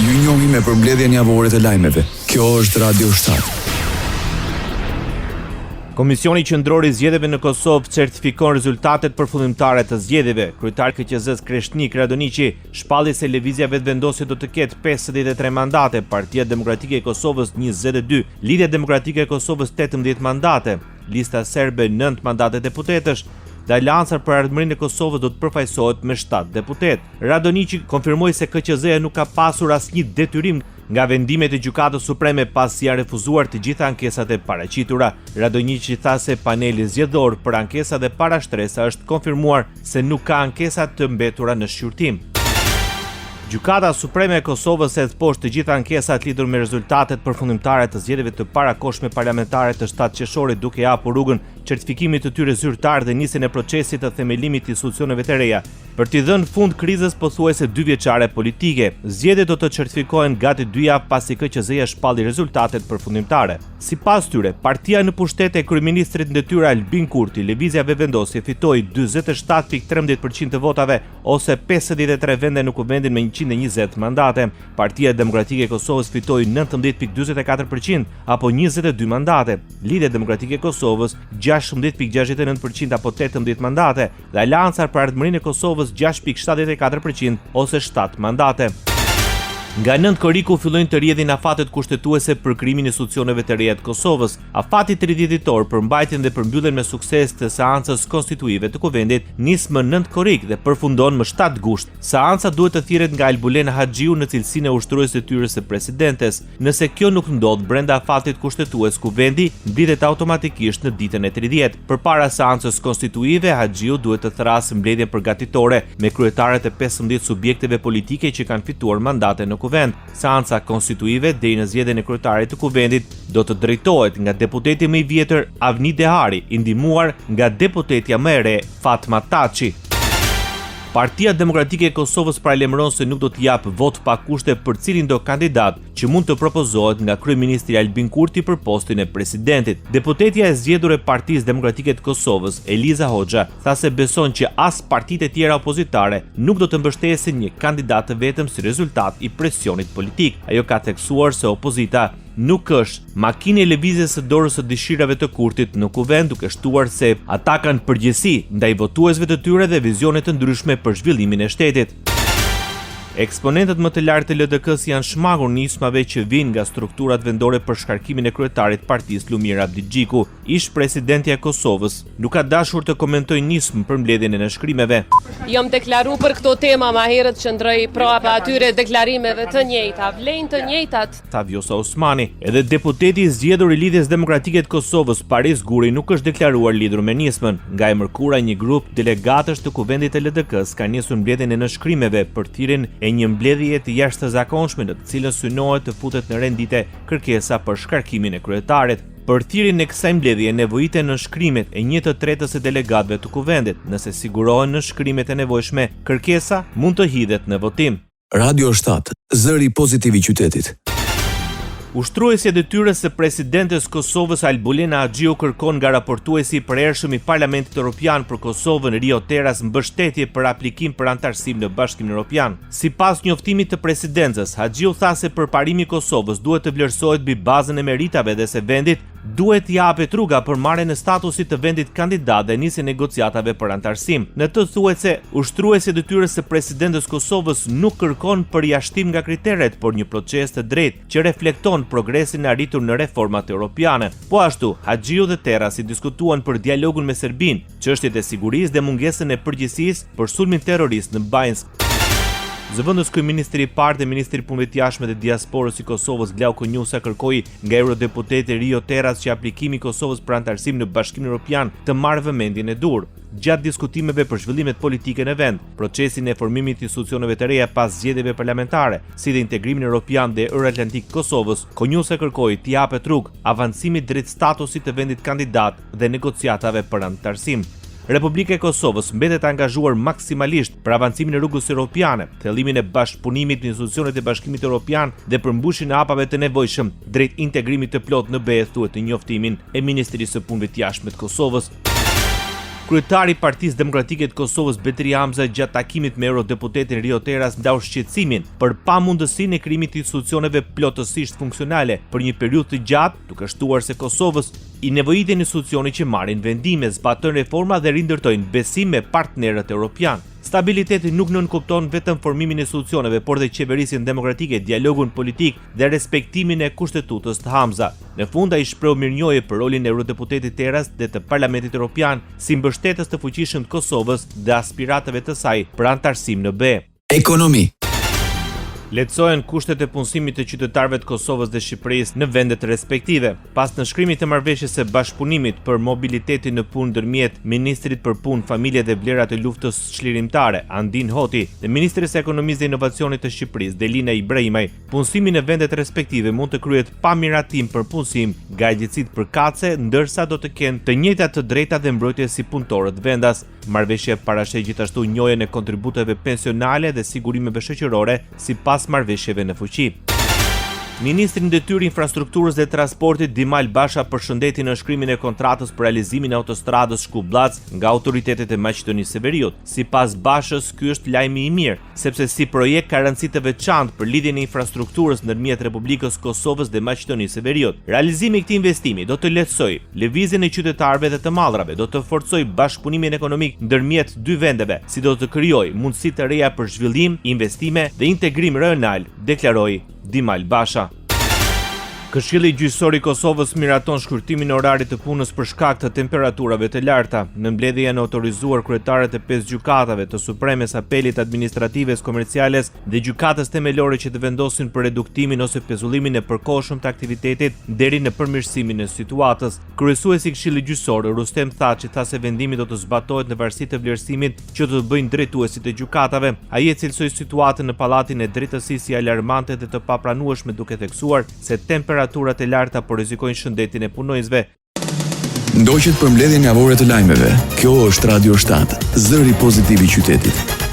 Ju njohim me përmbledhjen javore të lajmeve. Kjo është Radio 7. Komisioni Qendror i Zgjedhjeve në Kosovë certifikon rezultatet përfundimtare të zgjedhjeve. Kryetari i KQZ-s Kreshnik Radoniqi shpalli se lëvizja vetëvendosje do të ketë 53 mandate, Partia Demokratike e Kosovës 22, Lidhja Demokratike e Kosovës 18 mandate, Lista Serbe 9 mandate deputetësh dhe Aleanca për Ardhmërinë e Kosovës do të përfaqësohet me 7 deputet. Radoniqi konfirmoi se KQZ-ja nuk ka pasur asnjë detyrim nga vendimet e Gjykatës Supreme pasi janë refuzuar të gjitha ankesat e paraqitura. Radoniqi tha se paneli zgjedhor për ankesat e parashtresa është konfirmuar se nuk ka ankesa të mbetura në shqyrtim. Gjykata Supreme e Kosovës hedh poshtë të gjitha ankesat lidhur me rezultatet përfundimtare të zgjedhjeve të parakohshme parlamentare të 7 qershorit, duke hapur rrugën certifikimit të tyre zyrtar dhe nisjen e procesit të themelimit të institucioneve të reja, për t'i dhënë fund krizës pothuajse 2 vjeçare politike. Zgjedhjet do të certifikohen gati 2 javë pasi KQZ-ja shpalli rezultatet përfundimtare. Sipas tyre, partia në pushtet e kryeministrit në detyrë Albin Kurti, Lëvizja Vetëvendosje fitoi 47.13% të votave ose 53 vende në kuvendin me 120 mandate. Partia Demokratike e Kosovës fitoi 19.44% apo 22 mandate. Lidhja Demokratike e Kosovës 16.69% apo 18 mandate dhe Aleanca për Ardhmërinë e Kosovës 6.74% ose 7 mandate. Nga 9 korriku fillojnë të rrjedhin afatet kushtetuese për krijimin e institucioneve të reja të Kosovës. Afati 30 ditor për mbajtjen dhe përmbylljen me sukses të seancës konstituive të kuvendit nis më 9 korrik dhe përfundon më 7 gusht. Seanca duhet të thirret nga Albulena Haxhiu në cilësinë e ushtruese detyrës së presidentes. Nëse kjo nuk ndodh brenda afatit kushtetues, kuvendi mblidhet automatikisht në ditën e 30. Përpara seancës konstituive, Haxhiu duhet të thrasë mbledhjen përgatitore me kryetarët e 15 subjekteve politike që kanë fituar mandate në kuvend. Seanca konstituive deri në zgjedhjen e kryetarit të kuvendit do të drejtohet nga deputeti më i vjetër Avni Dehari, i ndihmuar nga deputetja më e re Fatma Taçi. Partia Demokratike e Kosovës paralajmëron se nuk do të japë vot pa kushte për cilin do kandidat që mund të propozohet nga kryeministri Albin Kurti për postin e presidentit. Deputetja e zgjedhur e Partisë Demokratike të Kosovës, Eliza Hoxha, tha se beson që as partitë e tjera opozitare nuk do të mbështesin një kandidat të vetëm si rezultat i presionit politik. Ajo ka theksuar se opozita nuk është makinë e lëvizjes së dorës së dëshirave të Kurtit në kuvend, duke shtuar se ata kanë përgjegjësi ndaj votuesve të tyre dhe vizione të ndryshme për zhvillimin e shtetit. Eksponentët më të lartë të LDK-s janë shmangur nismave që vijnë nga strukturat vendore për shkarkimin e kryetarit partisë Lumir Abdigjiku. Ish presidentja e Kosovës nuk ka dashur të komentojë nismë për mbledhjen e nënshkrimeve. Jam deklaru për këto tema ma herët që ndroj prapa atyre deklarimeve të njëjta, vlejnë të njëjtat. Tha Vjosa Osmani. Edhe deputeti i zgjedhur i Lidhjes Demokratike të Kosovës, Paris Guri, nuk është deklaruar lidhur me nismën. Nga e mërkura, një grup delegatësh të kuvendit të LDK-s ka nisur mbledhjen e nënshkrimeve për thirrjen e një mbledhje të jashtëzakonshme në të cilën synohet të futet në rendite kërkesa për shkarkimin e kryetarit. Për thirrjen e kësaj mbledhje nevojiten nënshkrimet e 1/3 e delegatëve të kuvendit. Nëse sigurohen nënshkrimet e nevojshme, kërkesa mund të hidhet në votim. Radio 7, zëri pozitiv i qytetit. Ushtruesja e detyrës së presidentes Kosovës Albulena Haxhiu kërkon nga raportuesi i përhershëm i Parlamentit Evropian për Kosovën Rio Teras mbështetje për aplikim për antarësim në Bashkimin Evropian. Sipas njoftimit të presidencës, Haxhiu tha se përparimi i Kosovës duhet të vlerësohet mbi bazën e meritave dhe se vendit duhet t'i japet rruga për marrjen e statusit të vendit kandidat dhe nisjen e negociatave për antarësim. Në të thuhet se ushtruesi i detyrës së presidentes Kosovës nuk kërkon përjashtim nga kriteret, por një proces të drejtë që reflekton progresin e arritur në reformat europiane. Po ashtu, Haxhiu dhe Terasi diskutuan për dialogun me Serbinë, çështjet e sigurisë dhe mungesën e përgjegjësisë për sulmin terrorist në Bajnsk. Zëvendës kryeministri i parë dhe ministri i punëve të jashtme dhe diasporës i Kosovës Glauko Njusa kërkoi nga eurodeputeti Rio Teras që aplikimi i Kosovës për antarësim në Bashkimin Evropian të marrë vëmendjen e dur. Gjatë diskutimeve për zhvillimet politike në vend, procesin e formimit të institucioneve të reja pas zgjedhjeve parlamentare, si dhe integrimin evropian dhe euroatlantik Kosovës, Konjusa kërkoi t'i japet rrugë avancimit drejt statusit të vendit kandidat dhe negociatave për antarësim. Republika e Kosovës mbetet angazhuar maksimalisht për avancimin e rrugës europiane, thellimin e bashkëpunimit në institucionet e Bashkimit Evropian dhe përmbushjen e hapave të nevojshëm drejt integrimit të plot në BE, thuhet në njoftimin e Ministrisë së Punëve të Jashtme të Kosovës. Kryetari i Partisë Demokratike të Kosovës Betri Hamza gjatë takimit me eurodeputetin Rio Teras ndau shqetësimin për pamundësinë e krijimit të institucioneve plotësisht funksionale për një periudhë të gjatë, duke shtuar se Kosovës i nevojitin institucione që marrin vendime, zbatojnë reforma dhe rindërtojnë besim me partnerët evropian. Stabiliteti nuk nënkupton vetëm formimin e institucioneve, por dhe qeverisjen demokratike, dialogun politik dhe respektimin e kushtetutës të Hamza. Në fund ai shpreu mirënjohje për rolin e eurodeputetit Teras dhe të Parlamentit Evropian si mbështetës të fuqishëm të Kosovës dhe aspiratëve të saj për antarësim në BE. Ekonomi. Lehtësohen kushtet e punësimit të qytetarëve të Kosovës dhe Shqipërisë në vendet respektive. Pas nënshkrimit të marrëveshjes së bashkëpunimit për mobilitetin në punë ndërmjet Ministrit për Punë, Familje dhe Vlera të Luftës Çlirimtare, Andin Hoti, dhe Ministres së Ekonomisë dhe Inovacionit të Shqipërisë, Delina Ibrahimaj, punësimi në vendet respektive mund të kryhet pa miratim për punësim nga agjencitë përkatëse, ndërsa do të kenë të njëjtat të drejta dhe mbrojtje si punëtorët vendas. Marrëveshja parasheh gjithashtu njojën e kontributeve pensionale dhe sigurimeve shoqërore sipas marrëveshjeve në fuqi. Ministri në detyrë infrastrukturës dhe transportit Dimal Basha përshëndeti nënshkrimin e kontratës për realizimin e autostradës Shkup-Blac nga autoritetet e Maqedonisë së Veriut. Sipas Bashës, ky është lajmi i mirë, sepse si projekt ka rëndësi të veçantë për lidhjen e infrastrukturës ndërmjet Republikës Kosovës dhe Maqedonisë së Veriut. Realizimi i këtij investimi do të lehtësojë lëvizjen e qytetarëve dhe të mallrave, do të forcojë bashkëpunimin ekonomik ndërmjet dy vendeve, si do të krijojë mundësi të reja për zhvillim, investime dhe integrim rajonal, deklaroi Dimal Basha. Këshilli Gjyqësor i Kosovës miraton shkurtimin e orarit të punës për shkak të temperaturave të larta. Në mbledhje janë autorizuar kryetarët e 5 gjykatave të Supremes, Apelit, Administratives, Komerciales dhe gjykatës themelore që të vendosin për reduktimin ose pezullimin e përkohshëm të aktivitetit deri në përmirësimin e situatës. Kryesuesi i Këshillit Gjyqësor, Rustem Thaçi, tha se vendimi do të zbatohet në varësi të vlerësimit që do të bëjnë drejtuesit e gjykatave. Ai e cilësoi situatën në Pallatin e Drejtësisë si alarmante dhe të papranueshme, duke theksuar se temperaturat e larta po rrezikojnë shëndetin e punonjësve. Ndoqët për mbledhjen javore të lajmeve. Kjo është Radio 7, zëri pozitiv i qytetit.